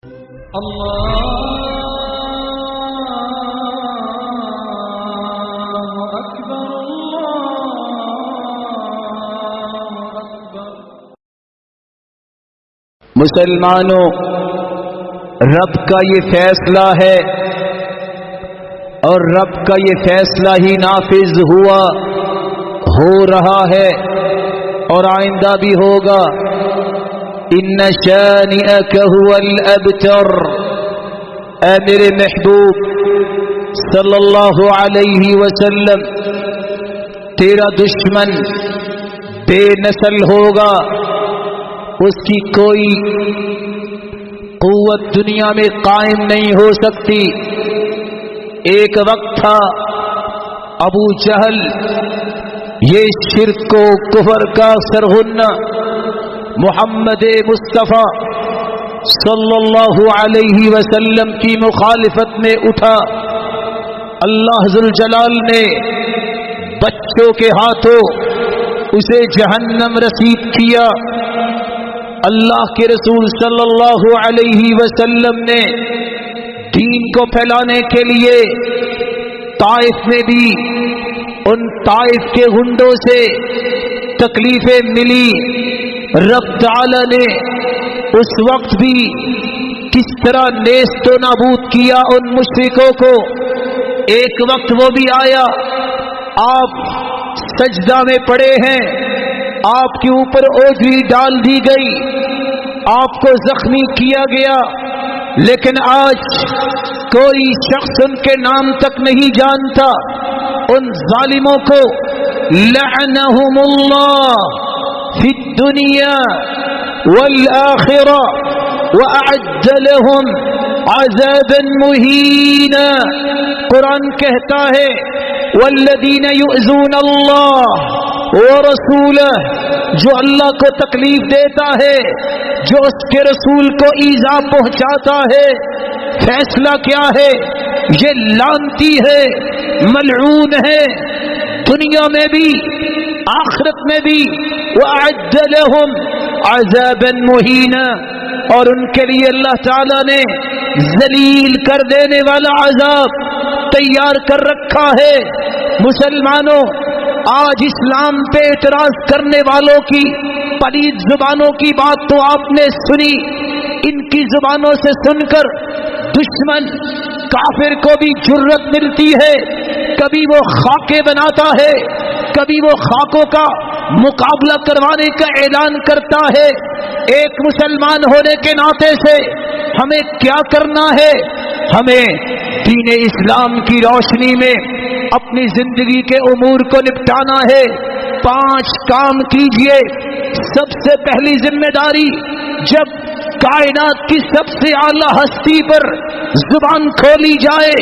مسلمانوں، رب کا یہ فیصلہ ہے اور رب کا یہ فیصلہ ہی نافذ ہوا، ہو رہا ہے اور آئندہ بھی ہوگا۔ ان شانئک هو الابتر، اے میرے محبوب صلی اللہ علیہ وسلم، تیرا دشمن بے نسل ہوگا، اس کی کوئی قوت دنیا میں قائم نہیں ہو سکتی۔ ایک وقت تھا ابو جہل، یہ شرک و کفر کا سرغنہ، محمد مصطفیٰ صلی اللہ علیہ وسلم کی مخالفت میں اٹھا۔ اللہ ذوالجلال نے بچوں کے ہاتھوں اسے جہنم رسید کیا۔ اللہ کے رسول صلی اللہ علیہ وسلم نے دین کو پھیلانے کے لیے طائف میں بھی ان طائف کے گنڈوں سے تکلیفیں ملی۔ رب تعالی نے اس وقت بھی کس طرح نیست و نابود کیا ان مشرکوں کو۔ ایک وقت وہ بھی آیا، آپ سجدہ میں پڑے ہیں، آپ کے اوپر اوجری ڈال دی گئی، آپ کو زخمی کیا گیا، لیکن آج کوئی شخص ان کے نام تک نہیں جانتا۔ ان ظالموں کو لعنہم اللہ فی الدنیا والآخرہ وأعد لهم عذابا مہینا۔ قرآن کہتا ہے والذین یؤذون اللہ ورسولہ، جو اللہ کو تکلیف دیتا ہے، جو اس کے رسول کو ایذا پہنچاتا ہے، فیصلہ کیا ہے؟ یہ لعنتی ہے، ملعون ہے، دنیا میں بھی آخرت میں بھی۔ وَأَعَدَّ لَهُمْ عَذَابًا مُهِينًا، اور ان کے لیے اللہ تعالی نے ذلیل کر دینے والا عذاب تیار کر رکھا ہے۔ مسلمانوں، آج اسلام پہ اعتراض کرنے والوں کی پلید زبانوں کی بات تو آپ نے سنی۔ ان کی زبانوں سے سن کر دشمن کافر کو بھی جرت ملتی ہے، کبھی وہ خاکے بناتا ہے، کبھی وہ خاکوں کا مقابلہ کروانے کا اعلان کرتا ہے۔ ایک مسلمان ہونے کے ناطے سے ہمیں کیا کرنا ہے؟ ہمیں دین اسلام کی روشنی میں اپنی زندگی کے امور کو نپٹانا ہے۔ 5 کام کیجئے۔ سب سے پہلی ذمہ داری، جب کائنات کی سب سے اعلیٰ ہستی پر زبان کھولی جائے،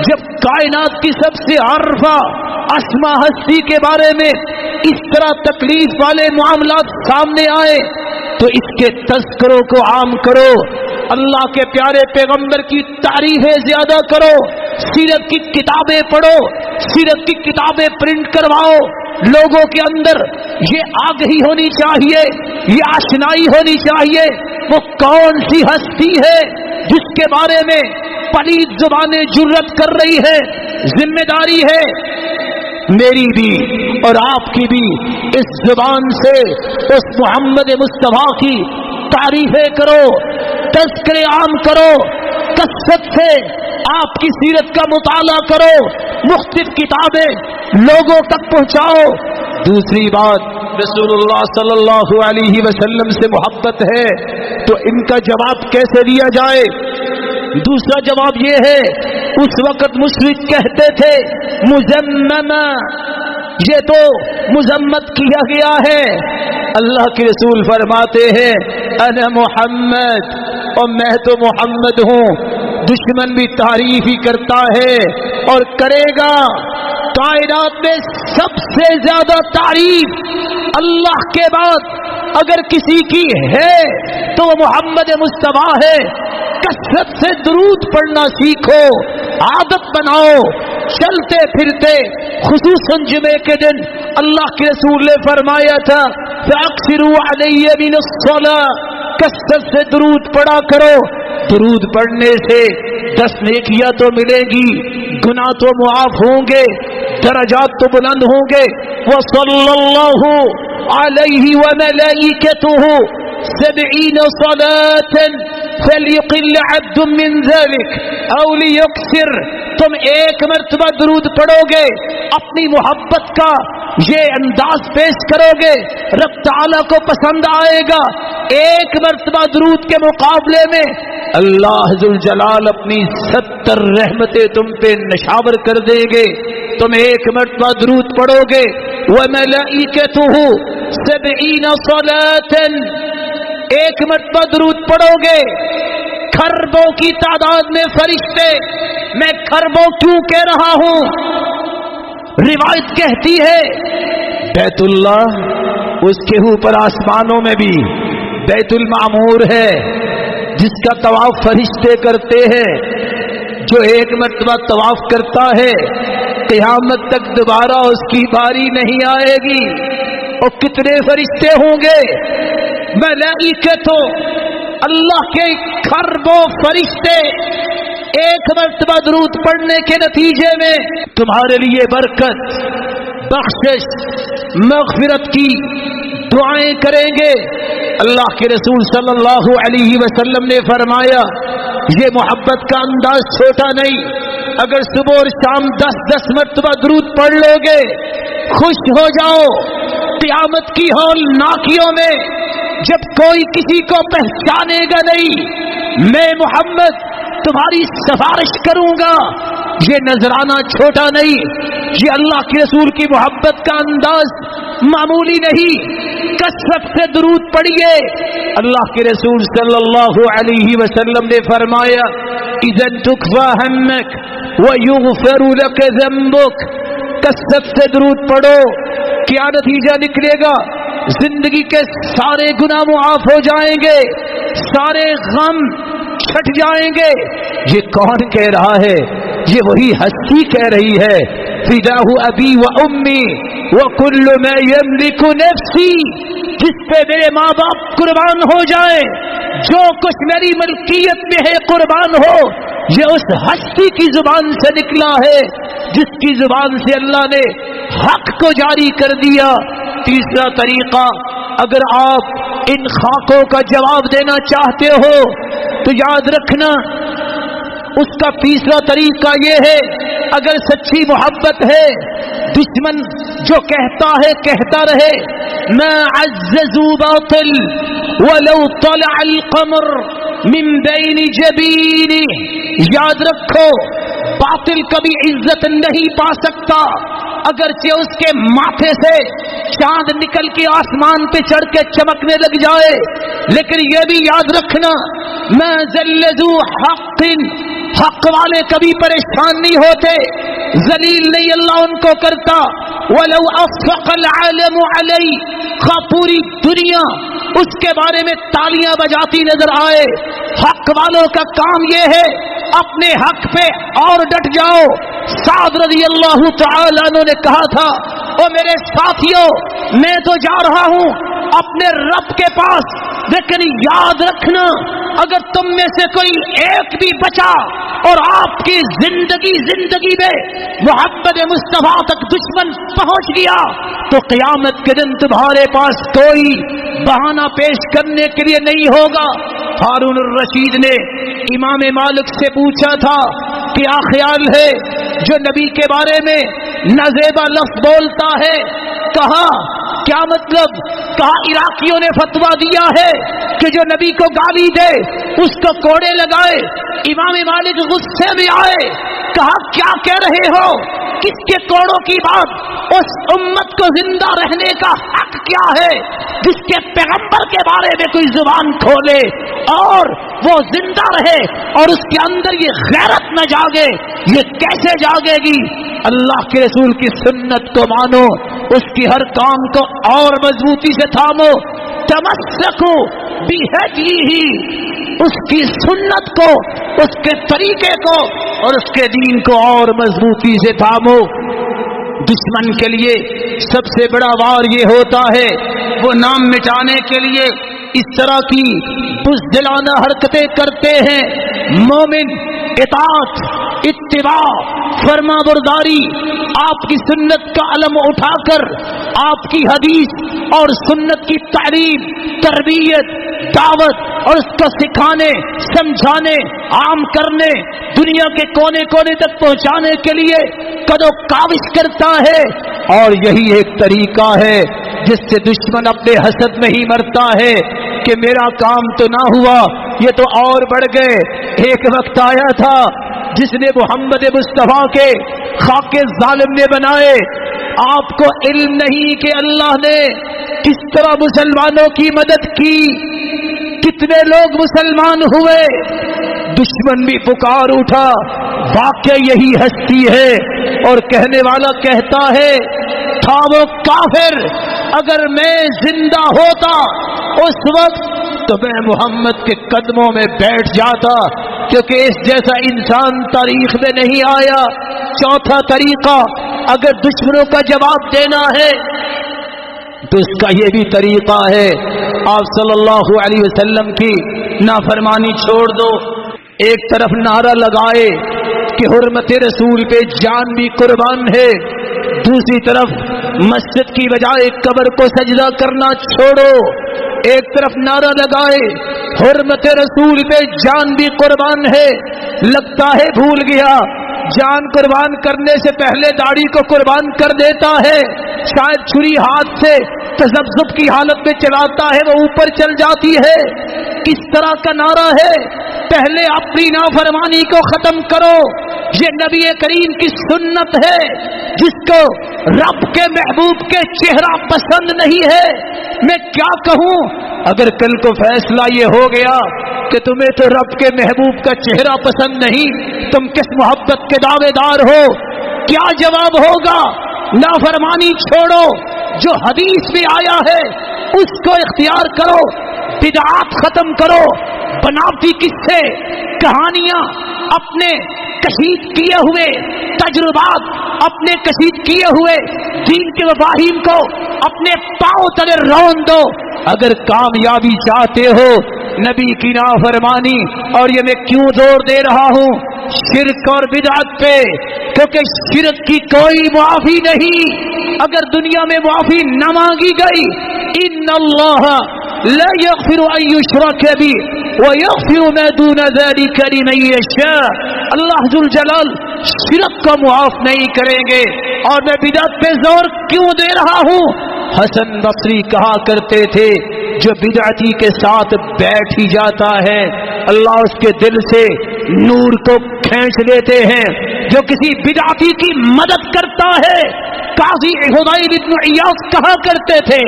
جب کائنات کی سب سے عارفہ اسما ہستی کے بارے میں اس طرح تکلیف والے معاملات سامنے آئے، تو اس کے تذکروں کو عام کرو، اللہ کے پیارے پیغمبر کی تعریفیں زیادہ کرو، سیرت کی کتابیں پڑھو، سیرت کی کتابیں پرنٹ کرواؤ۔ لوگوں کے اندر یہ آگہی ہونی چاہیے، یہ آشنائی ہونی چاہیے، وہ کون سی ہستی ہے جس کے بارے میں پلید زبانیں جرت کر رہی ہے۔ ذمہ داری ہے میری بھی اور آپ کی بھی، اس زبان سے اس محمد مصطفیٰ کی تعریفیں کرو، تذکرے عام کرو، کثرت سے آپ کی سیرت کا مطالعہ کرو، مختلف کتابیں لوگوں تک پہنچاؤ۔ دوسری بات، رسول اللہ صلی اللہ علیہ وسلم سے محبت ہے تو ان کا جواب کیسے دیا جائے؟ دوسرا جواب یہ ہے، اس وقت مشرک کہتے تھے مذمما، یہ تو مذمت کیا گیا ہے۔ اللہ کے رسول فرماتے ہیں انا محمد، اور میں تو محمد ہوں۔ دشمن بھی تعریف ہی کرتا ہے اور کرے گا۔ کائنات میں سب سے زیادہ تعریف اللہ کے بعد اگر کسی کی ہے تو وہ محمد مصطفیٰ ہے۔ کثرت سے درود پڑھنا سیکھو، عادت بناؤ، چلتے پھرتے، خصوصاً جمعے کے دن اللہ کے رسول نے فرمایا تھا فَأَكْثِرُوا عَلَيَّ مِنَ الصَّلَاةِ، کثرت سے درود پڑھا کرو۔ درود پڑھنے سے 10 نیکیاں تو ملیں گی، گناہ تو معاف ہوں گے، درجات تو بلند ہوں گے۔ وصلی اللہ علیہ وملائکتہ 70 صلاة فلیقل عبد من ذلك او لیکثر۔ تم ایک مرتبہ درود پڑھو گے، اپنی محبت کا یہ انداز پیش کرو گے، رب تعالیٰ کو پسند آئے گا۔ ایک مرتبہ درود کے مقابلے میں اللہ ذوالجلال اپنی 70 رحمتیں تم پہ نشاور کر دیں گے۔ تم ایک مرتبہ درود پڑھو گے، وَمَلَائِكَتُهُ 70 صَلَاةً، ایک مرتبہ درود پڑھو گے، کھربوں کی تعداد میں فرشتے۔ میں کھربوں کیوں کہہ رہا ہوں؟ روایت کہتی ہے بیت اللہ، اس کے اوپر آسمانوں میں بھی بیت المعمور ہے، جس کا طواف فرشتے کرتے ہیں۔ جو ایک مرتبہ طواف کرتا ہے قیامت تک دوبارہ اس کی باری نہیں آئے گی۔ اور کتنے فرشتے ہوں گے؟ ملائکہ، اللہ کے کھربوں فرشتے ایک مرتبہ درود پڑھنے کے نتیجے میں تمہارے لیے برکت، بخشش، مغفرت کی دعائیں کریں گے۔ اللہ کے رسول صلی اللہ علیہ وسلم نے فرمایا یہ محبت کا انداز چھوٹا نہیں، اگر صبح اور شام 10 مرتبہ درود پڑھ لو گے، خوش ہو جاؤ۔ قیامت کی ہول ناکیوں میں جب کوئی کسی کو پہچانے گا نہیں، میں محمد تمہاری سفارش کروں گا۔ یہ نذرانہ چھوٹا نہیں، یہ اللہ کے رسول کی محبت کا انداز معمولی نہیں۔ کثرت سے درود پڑھیے۔ اللہ کے رسول صلی اللہ علیہ وسلم نے فرمایا اذا تکفى همك ويغفر لك ذنبك، کثرت سے درود پڑھو، کیا نتیجہ نکلے گا؟ زندگی کے سارے گناہ معاف ہو جائیں گے، سارے غم چھٹ جائیں گے۔ یہ کون کہہ رہا ہے؟ یہ وہی ہستی کہہ رہی ہے فداہ ابی و امی وکل ما یملک نفسی، جس پہ میرے ماں باپ قربان ہو جائیں، جو کچھ میری ملکیت میں ہے قربان ہو۔ یہ اس ہستی کی زبان سے نکلا ہے جس کی زبان سے اللہ نے حق کو جاری کر دیا۔ تیسرا طریقہ، اگر آپ ان خاکوں کا جواب دینا چاہتے ہو تو یاد رکھنا اس کا تیسرا طریقہ یہ ہے، اگر سچی محبت ہے، دشمن جو کہتا ہے کہتا رہے، ما عززوا باطل ولو طلع القمر من بین جبینہ، یاد رکھو باطل کبھی عزت نہیں پا سکتا اگرچہ اس کے ماتھے سے چاند نکل کے آسمان پہ چڑھ کے چمکنے لگ جائے۔ لیکن یہ بھی یاد رکھنا ما ذل ذو حق، حق والے کبھی پریشان نہیں ہوتے، ذلیل نہیں اللہ ان کو کرتا۔ ولو افق العالم علی، پوری دنیا اس کے بارے میں تالیاں بجاتی نظر آئے، حق والوں کا کام یہ ہے اپنے حق پہ اور ڈٹ جاؤ۔ سعد رضی اللہ تعالیٰ عنہ نے کہا تھا او میرے ساتھیوں، میں تو جا رہا ہوں اپنے رب کے پاس، لیکن یاد رکھنا اگر تم میں سے کوئی ایک بھی بچا اور آپ کی زندگی میں محمد مصطفیٰ تک دشمن پہنچ گیا تو قیامت کے دن تمہارے پاس کوئی بہانہ پیش کرنے کے لیے نہیں ہوگا۔ ہارون الرشید نے امام مالک سے پوچھا تھا کیا خیال ہے جو نبی کے بارے میں نازیبا لفظ بولتا ہے؟ کہا کیا مطلب؟ کہا عراقیوں نے فتویٰ دیا ہے کہ جو نبی کو گالی دے اس کو کوڑے لگائے۔ امام مالک غصے میں آئے، کہا کیا کہہ رہے ہو؟ کس کے کوڑوں کی بات؟ اس امت کو زندہ رہنے کا حق کیا ہے جس کے پیغمبر کے بارے میں کوئی زبان کھولے اور وہ زندہ رہے اور اس کے اندر یہ غیرت نہ جاگے؟ یہ کیسے جاگے گی؟ اللہ کے رسول کی سنت کو مانو، اس کی ہر کام کو اور مضبوطی سے تھامو، تمسکو بہدیہ، اس کی سنت کو، اس کے طریقے کو اور اس کے دین کو اور مضبوطی سے تھامو۔ دشمن کے لیے سب سے بڑا وار یہ ہوتا ہے وہ نام مٹانے کے لیے اس طرح کی بزدلانہ حرکتیں کرتے ہیں، مومن اطاعت، اتباع، فرما برداری، آپ کی سنت کا علم اٹھا کر آپ کی حدیث اور سنت کی تعلیم، تربیت، دعوت اور اس کو سکھانے، سمجھانے، عام کرنے، دنیا کے کونے کونے تک پہنچانے کے لیے کدو کاوش کرتا ہے. اور یہی ایک طریقہ ہے جس سے دشمن اپنے حسد میں ہی مرتا ہے کہ میرا کام تو نہ ہوا، یہ تو اور بڑھ گئے. ایک وقت آیا تھا جس نے محمد مصطفیٰ کے خاکے ظالم نے بنائے. آپ کو علم نہیں کہ اللہ نے کس طرح مسلمانوں کی مدد کی، کتنے لوگ مسلمان ہوئے. دشمن بھی پکار اٹھا، واقع یہی ہستی ہے. اور کہنے والا کہتا ہے تھا وہ کافر، اگر میں زندہ ہوتا اس وقت تو میں محمد کے قدموں میں بیٹھ جاتا، کیونکہ اس جیسا انسان تاریخ میں نہیں آیا. چوتھا طریقہ، اگر دشمنوں کا جواب دینا ہے تو اس کا یہ بھی طریقہ ہے، آپ صلی اللہ علیہ وسلم کی نافرمانی چھوڑ دو. ایک طرف نعرہ لگائے کہ حرمت رسول پہ جان بھی قربان ہے، دوسری طرف مسجد کی بجائے قبر کو سجدہ کرنا چھوڑو. ایک طرف نعرہ لگائے حرمت رسول پہ جان بھی قربان ہے، لگتا ہے بھول گیا جان قربان کرنے سے پہلے داڑھی کو قربان کر دیتا ہے. شاید چھری ہاتھ سے تذبذب کی حالت میں چلاتا ہے، وہ اوپر چل جاتی ہے. کس طرح کا نعرہ ہے؟ پہلے اپنی نافرمانی کو ختم کرو. یہ نبی کریم کی سنت ہے، جس کو رب کے محبوب کے چہرہ پسند نہیں ہے. میں کیا کہوں اگر کل کو فیصلہ یہ ہو گیا کہ تمہیں تو رب کے محبوب کا چہرہ پسند نہیں، تم کس محبت کے دعوے دار ہو؟ کیا جواب ہوگا؟ نافرمانی چھوڑو، جو حدیث میں آیا ہے اس کو اختیار کرو، بدعات ختم کرو، بناوٹی قصے، کہانیاں، اپنے کشید کیے ہوئے تجربات، اپنے کشید کیے ہوئے دین کے مفاہیم کو اپنے پاؤں تلے رون دو. اگر کامیابی چاہتے ہو نبی کی نافرمانی، اور یہ میں کیوں زور دے رہا ہوں شرک اور بدعت پہ، کیونکہ شرک کی کوئی معافی نہیں. اگر دنیا میں معافی نہ مانگی گئی، ان اللہ لا یغفر ان یشرک بہ ویغفر ما دون ذلک لمن یشاء. اللہ ذوال جلال شرک کو معاف نہیں کریں گے. اور میں بدعت پہ زور کیوں دے رہا ہوں؟ حسن بصری کہا کرتے تھے جو بدعتی کے ساتھ بیٹھ ہی جاتا ہے اللہ اس کے دل سے نور کو کھینچ لیتے ہیں. جو کسی بدعتی کی مدد کرتا ہے، قاضی حدیل بن عیاض کہا کرتے تھے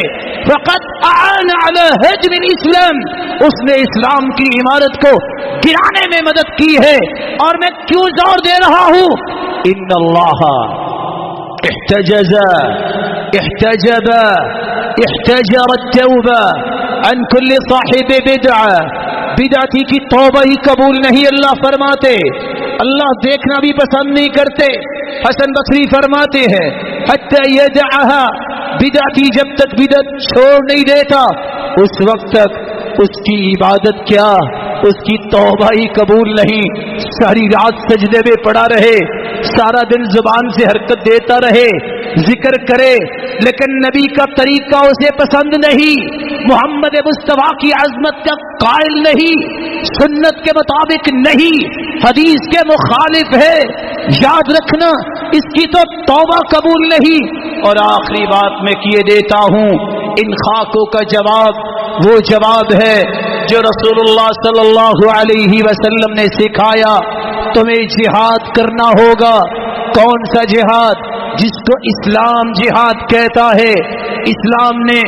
فقط اعان علی ہدم الاسلام، اس نے اسلام کی عمارت کو گرانے میں مدد کی ہے. اور میں کیوں زور دے رہا ہوں؟ ان اللہ احتجز احتجب احتجر التوبہ عن كل صاحب بدعہ. بدعتی کی توبہ ہی قبول نہیں اللہ فرماتے، اللہ دیکھنا بھی پسند نہیں کرتے. حسن بصری فرماتے ہیں حتی یدعها، بدعتی جب تک بدعت چھوڑ نہیں دیتا اس وقت تک اس کی عبادت کیا، اس کی توبہ ہی قبول نہیں. ساری رات سجدے میں پڑا رہے، سارا دن زبان سے حرکت دیتا رہے، ذکر کرے، لیکن نبی کا طریقہ اسے پسند نہیں، محمد مصطفیٰ کی عظمت کا قائل نہیں، سنت کے مطابق نہیں، حدیث کے مخالف ہے. یاد رکھنا اس کی تو توبہ قبول نہیں. اور آخری بات میں کیے دیتا ہوں، ان خاکوں کا جواب وہ جواب ہے جو رسول اللہ صلی اللہ علیہ وسلم نے سکھایا. تمہیں جہاد کرنا ہوگا. کون سا جہاد؟ جس کو اسلام جہاد کہتا ہے. اسلام نے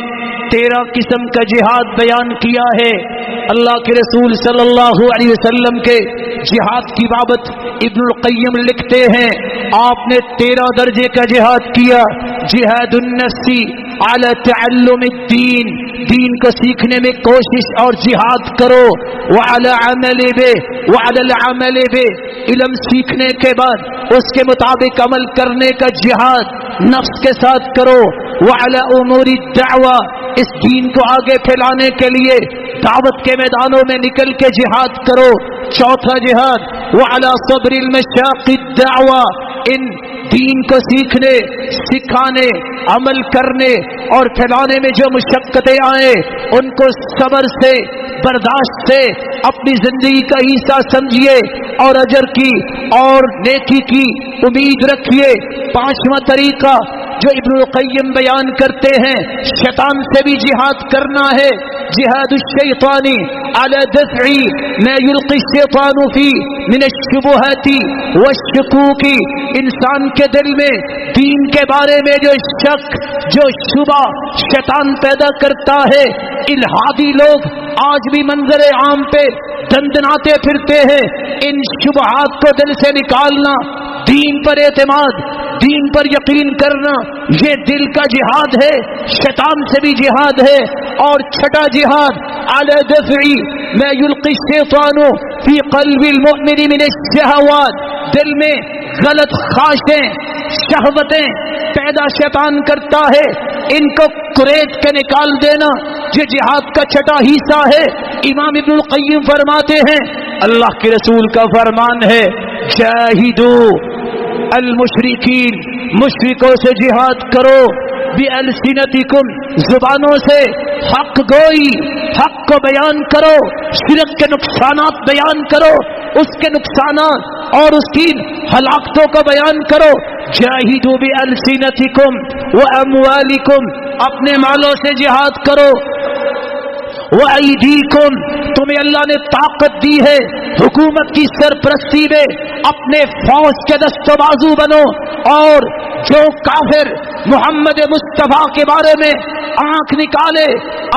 13 قسم کا جہاد بیان کیا ہے. اللہ کے رسول صلی اللہ علیہ وسلم کے جہاد کی بابت ابن القیم لکھتے ہیں آپ نے 13 درجے کا جہاد کیا. جہاد النفس علی تعلم الدین، دین کو سیکھنے میں کوشش اور جہاد کرو. وعلی عمل بہ، وعلی العمل بہ، علم سیکھنے کے بعد اس کے مطابق عمل کرنے کا جہاد نفس کے ساتھ کرو. وعلی امور الدعوہ، اس دین کو آگے پھیلانے کے لیے دعوت کے میدانوں میں نکل کے جہاد کرو. چوتھا جہاد وعلی صبر المشاق الدعوہ، ان دین کو سیکھنے، سکھانے، عمل کرنے اور پھیلانے میں جو مشقتیں آئیں ان کو صبر سے، برداشت سے اپنی زندگی کا حصہ سمجھیے اور اجر کی اور نیکی کی امید رکھیے. پانچواں طریقہ جو ابن القیم بیان کرتے ہیں، شیطان سے بھی جہاد کرنا ہے. جہاد الشیطان علی دفع ما یلقی الشیطان فی من الشبہات والشکوک. انسان کے دل میں دین کے بارے میں جو شک، جو شبہ شیطان پیدا کرتا ہے، الہادی لوگ آج بھی منظر عام پہ دندناتے پھرتے ہیں. ان شبہات کو دل سے نکالنا، دین پر اعتماد، دین پر یقین کرنا، یہ دل کا جہاد ہے، شیطان سے بھی جہاد ہے. اور چھٹا جہاد علی دفع ما یلقی الشیطان فی قلب المؤمن من الشہوات. دل میں غلط خواہشیں، شہوتیں پیدا شیطان کرتا ہے، ان کو کریٹ کے نکال دینا یہ جہاد کا چھٹا حصہ ہے. امام ابن القیم فرماتے ہیں، اللہ کے رسول کا فرمان ہے، جاہدو المشرکین، مشرکوں سے جہاد کرو، بِأَلْسِنَتِكُمْ، زبانوں سے حق گوئی، حق کو بیان کرو، شرک کے نقصانات بیان کرو، اس کے نقصانات اور اس کی ہلاکتوں کو بیان کرو. جاہدوا بِأَلْسِنَتِكُمْ وَأَمْوَالِكُمْ، اپنے مالوں سے جہاد کرو. وَأَيْدِيكُمْ، تمہیں اللہ نے طاقت دی ہے، حکومت کی سرپرستی میں اپنے فوج کے دست و بازو بنو. اور جو کافر محمد مصطفیٰ کے بارے میں آنکھ نکالے،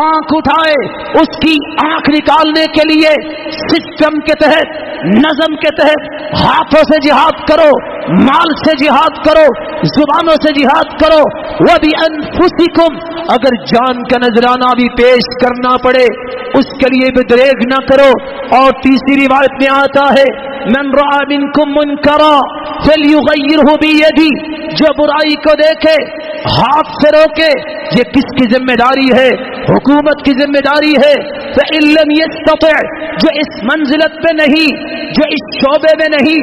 آنکھ اٹھائے، اس کی آنکھ نکالنے کے لیے سسٹم کے تحت، نظم کے تحت ہاتھوں سے جہاد کرو، مال سے جہاد کرو، زبانوں سے جہاد کرو. وَبِأَنفُسِكُمْ، اگر جان کا نذرانہ بھی پیش کرنا پڑے اس کے لیے بھی دریغ نہ کرو. اور تیسری روایت میں آتا ہے، من رأى منكم منکرا فلیغیرہ بیدی، جو برائی کو دیکھے ہاتھ سے روکے. یہ کس کی ذمہ داری ہے؟ حکومت کی ذمہ داری ہے. فإن لم يستطع، جو اس منزلت پہ نہیں، جو اس شعبے میں نہیں،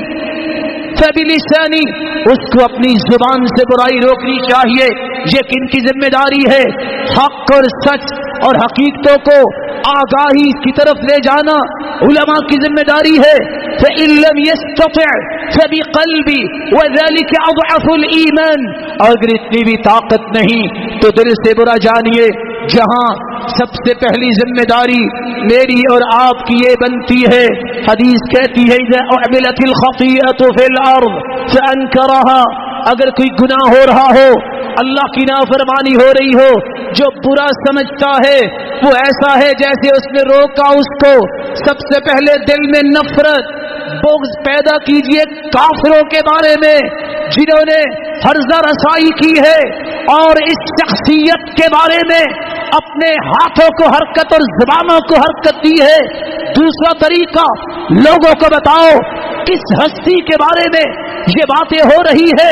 فبلسانی، اس کو اپنی زبان سے برائی روکنی چاہیے. یہ کن کی ذمہ داری ہے؟ حق اور سچ اور حقیقتوں کو آگاہی کی طرف لے جانا علماء کی ذمہ داری ہے. فإن لم يستطع فبقلبی وذلك اضعف الایمان، اگر اتنی بھی طاقت نہیں تو دل سے برا جانیے. جہاں سب سے پہلی ذمہ داری میری اور آپ کی یہ بنتی ہے، حدیث کہتی ہے اذا اعملت الخطیئۃ فی الارض فانکرها، اگر کوئی گناہ ہو رہا ہو، اللہ کی نافرمانی ہو رہی ہو، جو برا سمجھتا ہے وہ ایسا ہے جیسے اس نے روکا اس کو. سب سے پہلے دل میں نفرت، بغض پیدا کیجئے کافروں کے بارے میں جنہوں نے ہرزہ رسائی کی ہے، اور اس شخصیت کے بارے میں اپنے ہاتھوں کو حرکت اور زبانوں کو حرکت دی ہے. دوسرا طریقہ، لوگوں کو بتاؤ کس ہستی کے بارے میں یہ باتیں ہو رہی ہے.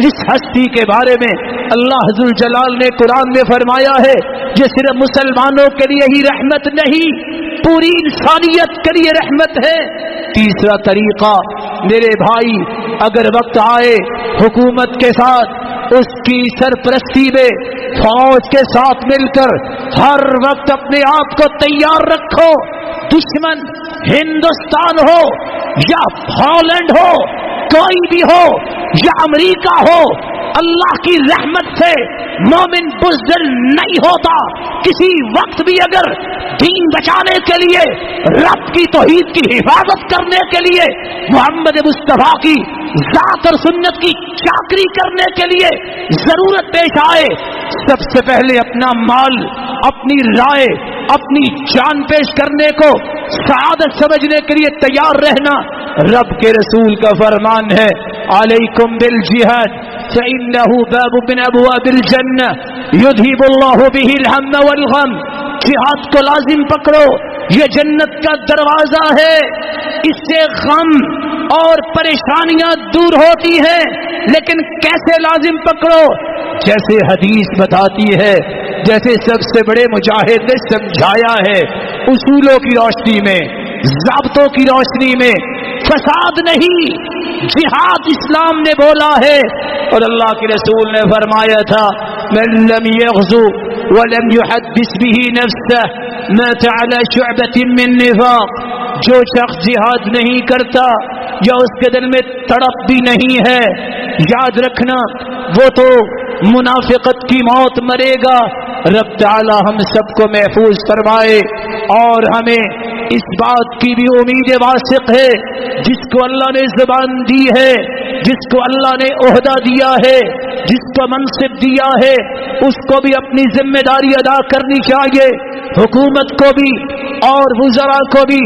اس ہستی کے بارے میں اللہ ذو الجلال نے قرآن میں فرمایا ہے یہ صرف مسلمانوں کے لیے ہی رحمت نہیں، پوری انسانیت کے لیے رحمت ہے. تیسرا طریقہ میرے بھائی، اگر وقت آئے حکومت کے ساتھ، اس کی سرپرستی میں فوج کے ساتھ مل کر ہر وقت اپنے آپ کو تیار رکھو. دشمن ہندوستان ہو یا ہالینڈ ہو، کوئی بھی ہو، یا امریکہ ہو، اللہ کی رحمت سے مومن بزدل نہیں ہوتا. کسی وقت بھی اگر دین بچانے کے لیے، رب کی توحید کی حفاظت کرنے کے لیے، محمد مصطفیٰ کی ذات اور سنت کی چاکری کرنے کے لیے ضرورت پیش آئے، سب سے پہلے اپنا مال، اپنی رائے، اپنی جان پیش کرنے کو سعادت سمجھنے کے لیے تیار رہنا. رب کے رسول کا فرمان ہے، علیکم بالجہاد فإنه باب من ابواب الجنہ یذہب اللہ بہ الہم والغم. جہاد کو لازم پکڑو، یہ جنت کا دروازہ ہے، اس سے غم اور پریشانیاں دور ہوتی ہیں. لیکن کیسے لازم پکڑو؟ جیسے حدیث بتاتی ہے، جیسے سب سے بڑے مجاہد نے سمجھایا ہے، اصولوں کی روشنی میں، ضابطوں کی روشنی میں، فساد نہیں، جہاد اسلام نے بولا ہے۔ اور اللہ کے رسول نے فرمایا تھا من لم يغزو ولم يحدث به نفسه مات على شعبة من نفاق، جو شخص جہاد نہیں کرتا یا اس کے دل میں تڑپ بھی نہیں ہے، یاد رکھنا وہ تو منافقت کی موت مرے گا۔ رب تعالی ہم سب کو محفوظ فرمائے، اور ہمیں اس بات کی بھی امید واثق ہے جس کو اللہ نے زبان دی ہے، جس کو اللہ نے عہدہ دیا ہے، جس کو منصب دیا ہے، اس کو بھی اپنی ذمہ داری ادا کرنی چاہیے، حکومت کو بھی اور وزراء کو بھی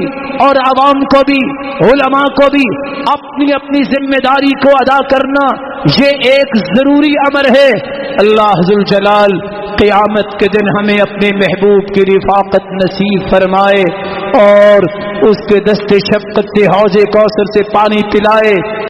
اور عوام کو بھی، علماء کو بھی اپنی اپنی ذمہ داری کو ادا کرنا یہ ایک ضروری امر ہے۔ اللہ ذوالجلال قیامت کے دن ہمیں اپنے محبوب کی رفاقت نصیب فرمائے اور اس کے دست شفقت سے حوض کوثر سے پانی پلائے۔